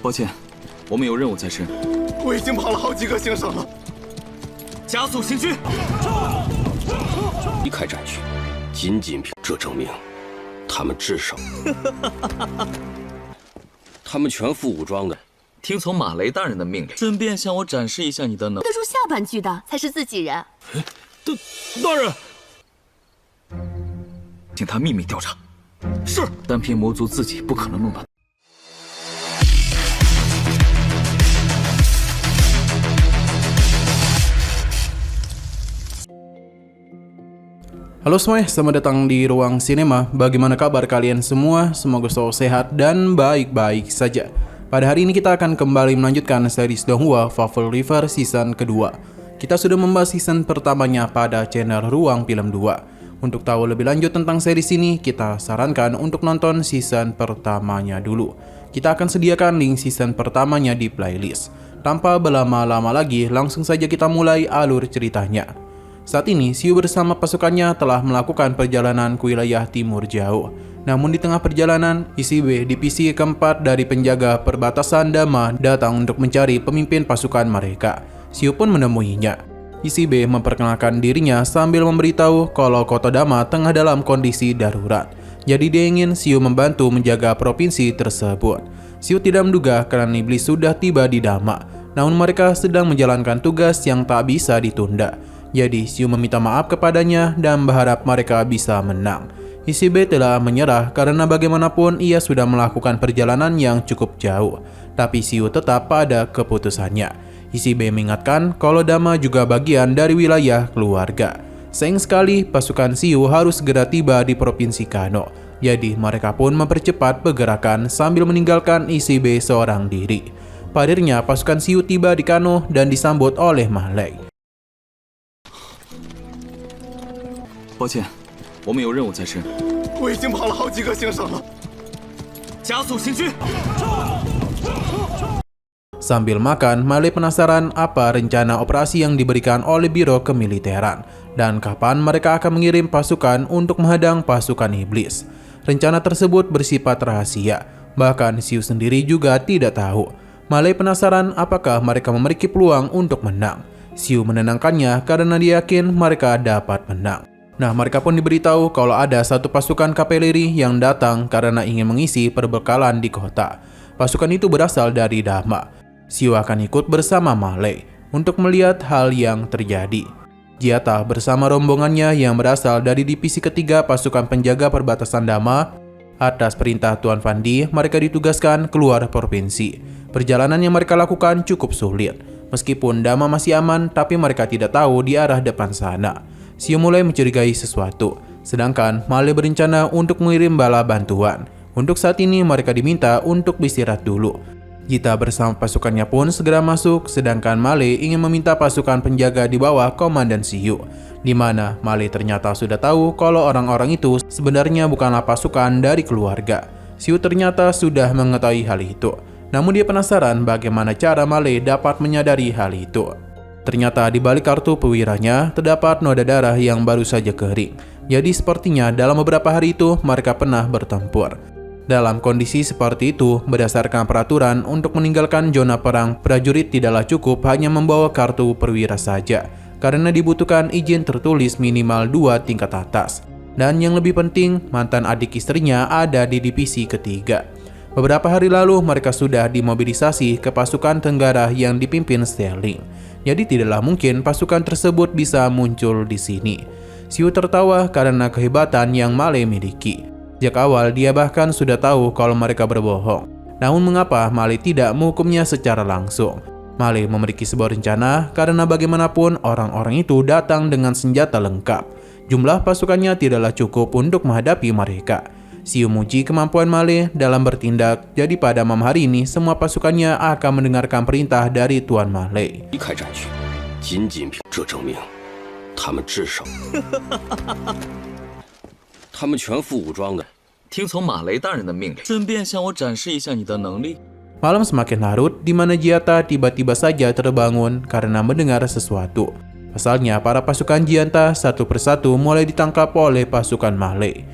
抱歉，我们有任务在身。我已经跑了好几个行省了。加速行军！离开战区，仅凭这证明，他们至少，他们全副武装的，听从马雷大人的命令，顺便向我展示一下你的能。得住下半句的才是自己人。大人，请他秘密调查。是，单凭魔族自己不可能弄到。Halo semuanya, selamat datang di Ruang Sinema. Bagaimana kabar kalian semua? Semoga selalu sehat dan baik-baik saja. Pada hari ini kita akan kembali melanjutkan series Donghua Fable River season kedua. Kita sudah membahas season pertamanya pada channel Ruang Film 2. Untuk tahu lebih lanjut tentang series ini, kita sarankan untuk nonton season pertamanya dulu. Kita akan sediakan link season pertamanya di playlist. Tanpa berlama-lama lagi, langsung saja kita mulai alur ceritanya. Saat ini, Xiu bersama pasukannya telah melakukan perjalanan ke wilayah timur jauh. Namun di tengah perjalanan, Isibe, divisi keempat dari penjaga perbatasan Dama, datang untuk mencari pemimpin pasukan mereka. Xiu pun menemuinya. Isibe memperkenalkan dirinya sambil memberitahu kalau kota Dama tengah dalam kondisi darurat. Jadi dia ingin Xiu membantu menjaga provinsi tersebut. Xiu tidak menduga karena iblis sudah tiba di Dama. Namun mereka sedang menjalankan tugas yang tak bisa ditunda. Jadi Xiu meminta maaf kepadanya dan berharap mereka bisa menang. Isibe telah menyerah karena bagaimanapun ia sudah melakukan perjalanan yang cukup jauh. Tapi Xiu tetap pada keputusannya. Isibe mengingatkan kalau Dama juga bagian dari wilayah keluarga. Sayang sekali pasukan Xiu harus segera tiba di provinsi Kano. Jadi mereka pun mempercepat pergerakan sambil meninggalkan Isibe seorang diri. Padirnya pasukan Xiu tiba di Kano dan disambut oleh Malek. 抱歉，我们有任务在身。我已经跑了好几个行省了。加速行军！ Sambil makan, Malek penasaran apa rencana operasi yang diberikan oleh Biro Kemiliteran dan kapan mereka akan mengirim pasukan untuk menghadang pasukan iblis. Rencana tersebut bersifat rahasia, bahkan Xiu sendiri juga tidak tahu. Malek penasaran apakah mereka memiliki peluang untuk menang. Xiu menenangkannya karena dia yakin mereka dapat menang. Nah, mereka pun diberitahu kalau ada satu pasukan kapeleri yang datang karena ingin mengisi perbekalan di kota. Pasukan itu berasal dari Dama. Xiu akan ikut bersama Malek untuk melihat hal yang terjadi. Jiata bersama rombongannya yang berasal dari divisi ketiga pasukan penjaga perbatasan Dama, atas perintah Tuan Fandi, mereka ditugaskan keluar provinsi. Perjalanan yang mereka lakukan cukup sulit. Meskipun Dama masih aman, tapi mereka tidak tahu di arah depan sana. Xiu mulai mencurigai sesuatu, sedangkan Malek berencana untuk mengirim bala bantuan. Untuk saat ini mereka diminta untuk beristirahat dulu. Jita bersama pasukannya pun segera masuk, sedangkan Malek ingin meminta pasukan penjaga di bawah komandan Xiu, di mana Malek ternyata sudah tahu kalau orang-orang itu sebenarnya bukanlah pasukan dari keluarga. Xiu ternyata sudah mengetahui hal itu, namun dia penasaran bagaimana cara Malek dapat menyadari hal itu. Ternyata di balik kartu perwiranya terdapat noda darah yang baru saja kering. Jadi sepertinya dalam beberapa hari itu mereka pernah bertempur. Dalam kondisi seperti itu, berdasarkan peraturan untuk meninggalkan zona perang, prajurit tidaklah cukup hanya membawa kartu perwira saja, karena dibutuhkan izin tertulis minimal 2 tingkat atas. Dan yang lebih penting, mantan adik istrinya ada di divisi ketiga. Beberapa hari lalu mereka sudah dimobilisasi ke pasukan Tenggara yang dipimpin Sterling. Jadi tidaklah mungkin pasukan tersebut bisa muncul di sini. Xiu tertawa karena kehebatan yang Malek miliki. Sejak awal dia bahkan sudah tahu kalau mereka berbohong. Namun mengapa Malek tidak menghukumnya secara langsung? Malek memiliki sebuah rencana karena bagaimanapun orang-orang itu datang dengan senjata lengkap. Jumlah pasukannya tidaklah cukup untuk menghadapi mereka. Xiu menguji kemampuan Malek dalam bertindak, jadi pada malam hari ini semua pasukannya akan mendengarkan perintah dari Tuan Malek. 离开战区，仅凭这证明，他们至少，他们全副武装的，听从马雷大人的命令，顺便向我展示一下你的能力。 Malam semakin larut di mana Jiata tiba-tiba saja terbangun karena mendengar sesuatu. Pasalnya para pasukan Jianta satu persatu mulai ditangkap oleh pasukan Malek.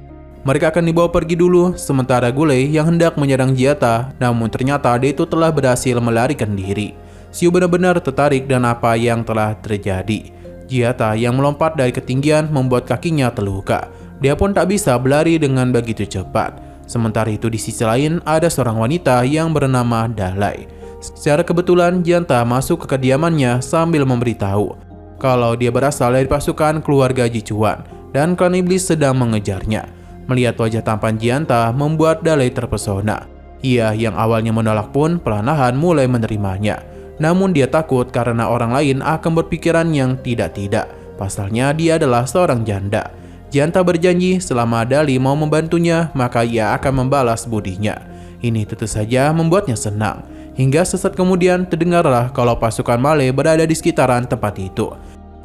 Mereka akan dibawa pergi dulu, sementara Gulei yang hendak menyerang Jiata, namun ternyata dia itu telah berhasil melarikan diri. Xiu benar-benar tertarik dengan apa yang telah terjadi. Jiata yang melompat dari ketinggian membuat kakinya terluka. Dia pun tak bisa berlari dengan begitu cepat. Sementara itu di sisi lain ada seorang wanita yang bernama Dalai. Secara kebetulan Jianta masuk ke kediamannya sambil memberitahu kalau dia berasal dari pasukan keluarga Jichuan dan klan iblis sedang mengejarnya. Melihat wajah tampan Jianta membuat Dalai terpesona. Ia yang awalnya menolak pun perlahan mulai menerimanya. Namun dia takut karena orang lain akan berpikiran yang tidak-tidak. Pasalnya dia adalah seorang janda. Jianta berjanji selama Dalai mau membantunya maka ia akan membalas budinya. Ini tentu saja membuatnya senang. Hingga sesaat kemudian terdengarlah kalau pasukan Malay berada di sekitaran tempat itu.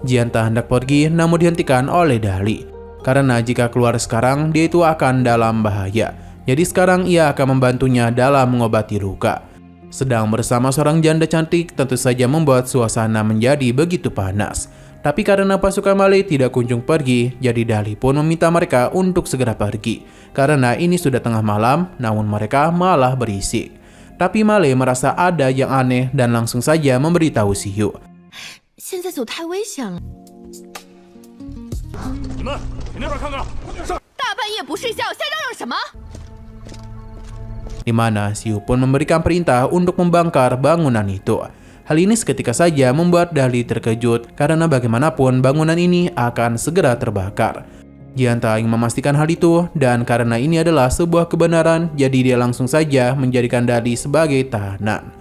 Jianta hendak pergi namun dihentikan oleh Dalai. Karena jika keluar sekarang, dia itu akan dalam bahaya. Jadi sekarang ia akan membantunya dalam mengobati luka. Sedang bersama seorang janda cantik tentu saja membuat suasana menjadi begitu panas. Tapi karena pasukan Malay tidak kunjung pergi, jadi Dalai pun meminta mereka untuk segera pergi. Karena ini sudah tengah malam, namun mereka malah berisik. Tapi Malay merasa ada yang aneh dan langsung saja memberitahu Xiu. 现在走太危险了。你们，你那边看看。大半夜不睡觉，瞎嚷嚷什么？ Di mana Xiu pun memberikan perintah untuk membangkar bangunan itu. Hal ini seketika saja membuat Dalai terkejut karena bagaimanapun bangunan ini akan segera terbakar. Jianta ingin memastikan hal itu dan karena ini adalah sebuah kebenaran, jadi dia langsung saja menjadikan Dalai sebagai tahanan.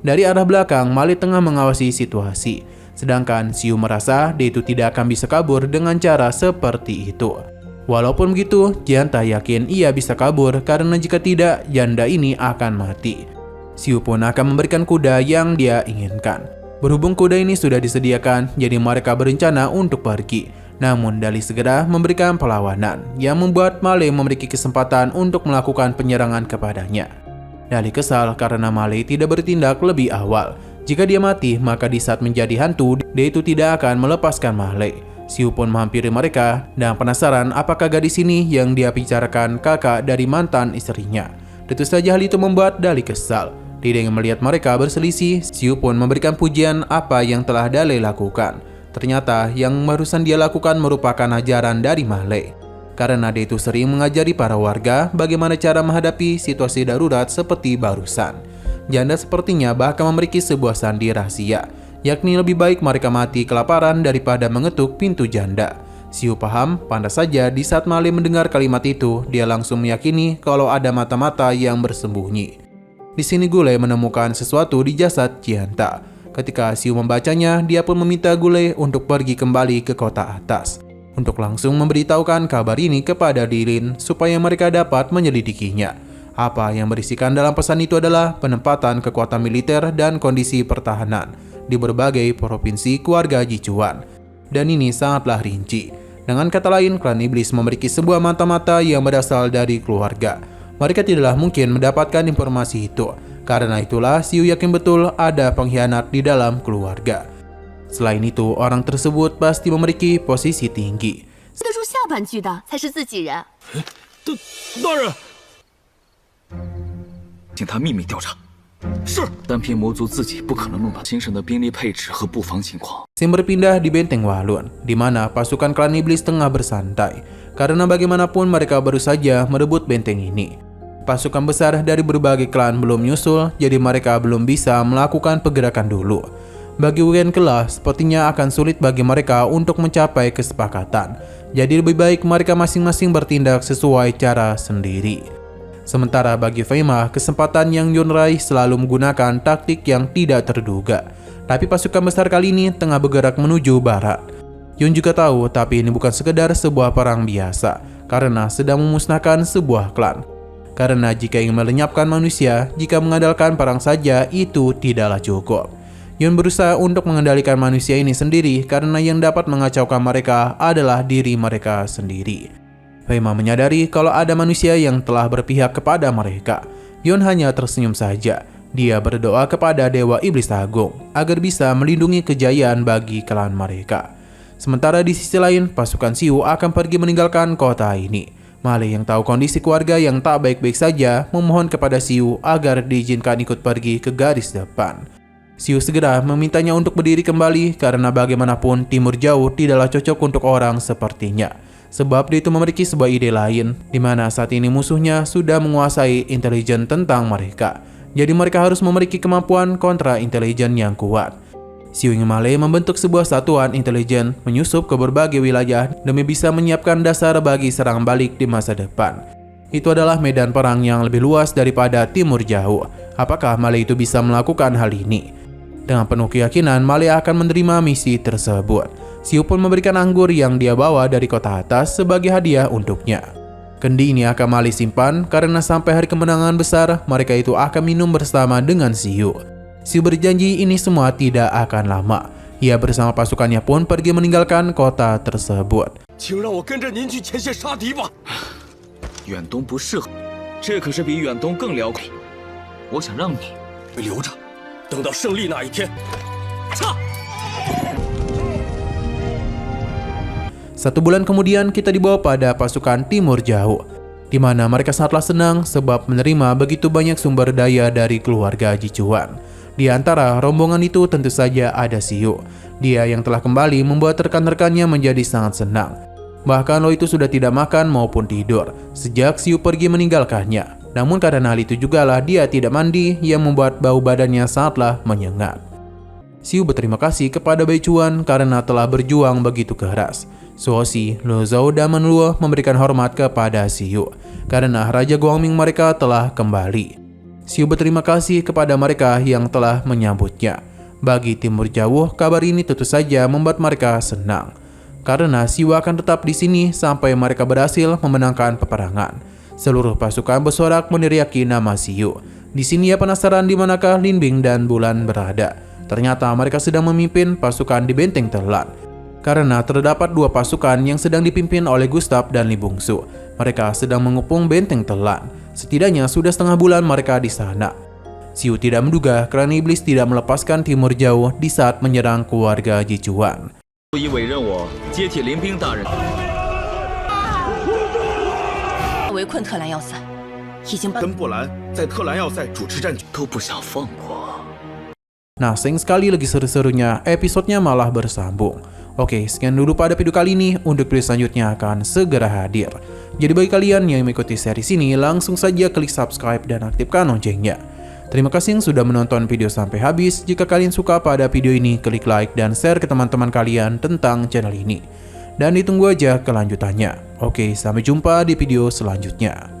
Dari arah belakang, Malay tengah mengawasi situasi. Sedangkan Xiu merasa dia itu tidak akan bisa kabur dengan cara seperti itu. Walaupun begitu, Jianta yakin ia bisa kabur karena jika tidak, janda ini akan mati. Xiu pun akan memberikan kuda yang dia inginkan. Berhubung kuda ini sudah disediakan, jadi mereka berencana untuk pergi. Namun Dalai segera memberikan perlawanan yang membuat Malay memiliki kesempatan untuk melakukan penyerangan kepadanya. Dalai kesal karena Malay tidak bertindak lebih awal. Jika dia mati, maka di saat menjadi hantu, dia itu tidak akan melepaskan Malay. Xiu pun menghampiri mereka dan penasaran apakah gadis ini yang dia bicarakan kakak dari mantan istrinya. Tentu saja hal itu membuat Dalai kesal. Tidak ingin melihat mereka berselisih, Xiu pun memberikan pujian apa yang telah Dalai lakukan. Ternyata yang barusan dia lakukan merupakan ajaran dari Malay. Karena dia itu sering mengajari para warga bagaimana cara menghadapi situasi darurat seperti barusan. Janda sepertinya bahkan memiliki sebuah sandi rahasia, yakni lebih baik mereka mati kelaparan daripada mengetuk pintu janda. Xiu paham, pantas saja di saat Malay mendengar kalimat itu, dia langsung meyakini kalau ada mata-mata yang bersembunyi. Di sini Gulei menemukan sesuatu di jasad Jianta. Ketika Xiu membacanya, dia pun meminta Gulei untuk pergi kembali ke kota atas, untuk langsung memberitahukan kabar ini kepada Dilin supaya mereka dapat menyelidikinya. Apa yang berisikan dalam pesan itu adalah penempatan kekuatan militer dan kondisi pertahanan di berbagai provinsi keluarga Jichuan. Dan ini sangatlah rinci. Dengan kata lain, klan iblis memiliki sebuah mata-mata yang berasal dari keluarga. Mereka tidaklah mungkin mendapatkan informasi itu. Karena itulah Xiu yakin betul ada pengkhianat di dalam keluarga. Selain itu, orang tersebut pasti memiliki posisi tinggi. 得出下半句的才是自己人。大人，请他秘密调查。是。单凭魔族自己不可能弄把新生的兵力配置和布防情况。 Scene berpindah di Benteng Walun, di mana pasukan klan iblis tengah bersantai. Karena bagaimanapun mereka baru saja merebut benteng ini. Pasukan besar dari berbagai klan belum menyusul, jadi mereka belum bisa melakukan pergerakan dulu. Bagi weekend kelas, sepertinya akan sulit bagi mereka untuk mencapai kesepakatan. Jadi lebih baik mereka masing-masing bertindak sesuai cara sendiri. Sementara bagi Feima, kesempatan yang Yun raih selalu menggunakan taktik yang tidak terduga. Tapi pasukan besar kali ini tengah bergerak menuju barat. Yun juga tahu, tapi ini bukan sekedar sebuah perang biasa, karena sedang memusnahkan sebuah klan. Karena jika ingin melenyapkan manusia, jika mengandalkan perang saja itu tidaklah cukup. Yun berusaha untuk mengendalikan manusia ini sendiri karena yang dapat mengacaukan mereka adalah diri mereka sendiri. Feima menyadari kalau ada manusia yang telah berpihak kepada mereka. Yun hanya tersenyum saja. Dia berdoa kepada Dewa Iblis Agung agar bisa melindungi kejayaan bagi klan mereka. Sementara di sisi lain, pasukan Xiu akan pergi meninggalkan kota ini. Male yang tahu kondisi keluarga yang tak baik-baik saja memohon kepada Xiu agar diizinkan ikut pergi ke garis depan. Xiu segera memintanya untuk berdiri kembali karena bagaimanapun Timur Jauh tidaklah cocok untuk orang sepertinya. Sebab dia itu memiliki sebuah ide lain, di mana saat ini musuhnya sudah menguasai intelijen tentang mereka. Jadi mereka harus memiliki kemampuan kontra intelijen yang kuat. Xiu ingin Male membentuk sebuah satuan intelijen menyusup ke berbagai wilayah demi bisa menyiapkan dasar bagi serangan balik di masa depan. Itu adalah medan perang yang lebih luas daripada Timur Jauh. Apakah Male itu bisa melakukan hal ini? Dengan penuh keyakinan, Male akan menerima misi tersebut. Xiu pun memberikan anggur yang dia bawa dari kota atas sebagai hadiah untuknya. Kendi ini akan Male simpan karena sampai hari kemenangan besar, mereka itu akan minum bersama dengan Xiu. Xiu berjanji ini semua tidak akan lama. Ia bersama pasukannya pun pergi meninggalkan kota tersebut. 请让我跟着您去前线杀敌吧。远东不适合，这可是比远东更辽阔。我想让你留着，等到胜利那一天。杀！ 1 bulan kemudian kita dibawa pada pasukan Timur Jauh, di mana mereka sangatlah senang sebab menerima begitu banyak sumber daya dari keluarga Jichuan. Di antara rombongan itu tentu saja ada Xiu. Dia yang telah kembali membuat rekan-rekannya menjadi sangat senang. Bahkan Lo itu sudah tidak makan maupun tidur sejak Xiu pergi meninggalkannya. Namun karena hal itu jugalah dia tidak mandi yang membuat bau badannya sangatlah menyengat. Xiu berterima kasih kepada Bai Chuan karena telah berjuang begitu keras. Suosi, Lu Zhou dan Menluo memberikan hormat kepada Xiu karena Raja Guangming mereka telah kembali. Xiu berterima kasih kepada mereka yang telah menyambutnya. Bagi Timur Jauh, kabar ini tentu saja membuat mereka senang. Karena Xiu akan tetap di sini sampai mereka berhasil memenangkan peperangan. Seluruh pasukan bersorak meneriaki nama Xiu. Di sini ia penasaran di manakah Lin Bing dan Bulan berada. Ternyata mereka sedang memimpin pasukan di Benteng Telan. Karena terdapat 2 pasukan yang sedang dipimpin oleh Gustav dan Li Bungsu. Mereka sedang mengepung Benteng Telan. Setidaknya sudah setengah bulan mereka di sana. Xiu tidak menduga kerana iblis tidak melepaskan Timur Jauh di saat menyerang keluarga Jichuan. 已委任我接替林兵大人。围困特兰要塞，已经跟布兰在特兰要塞主持战局，都不想放过。 Nah, sayang sekali lagi seru-serunya episodenya malah bersambung. Oke, sekian dulu pada video kali ini. Untuk video selanjutnya akan segera hadir. Jadi bagi kalian yang mengikuti series ini, langsung saja klik subscribe dan aktifkan loncengnya. Terima kasih yang sudah menonton video sampai habis. Jika kalian suka pada video ini, klik like dan share ke teman-teman kalian tentang channel ini. Dan ditunggu aja kelanjutannya. Oke, sampai jumpa di video selanjutnya.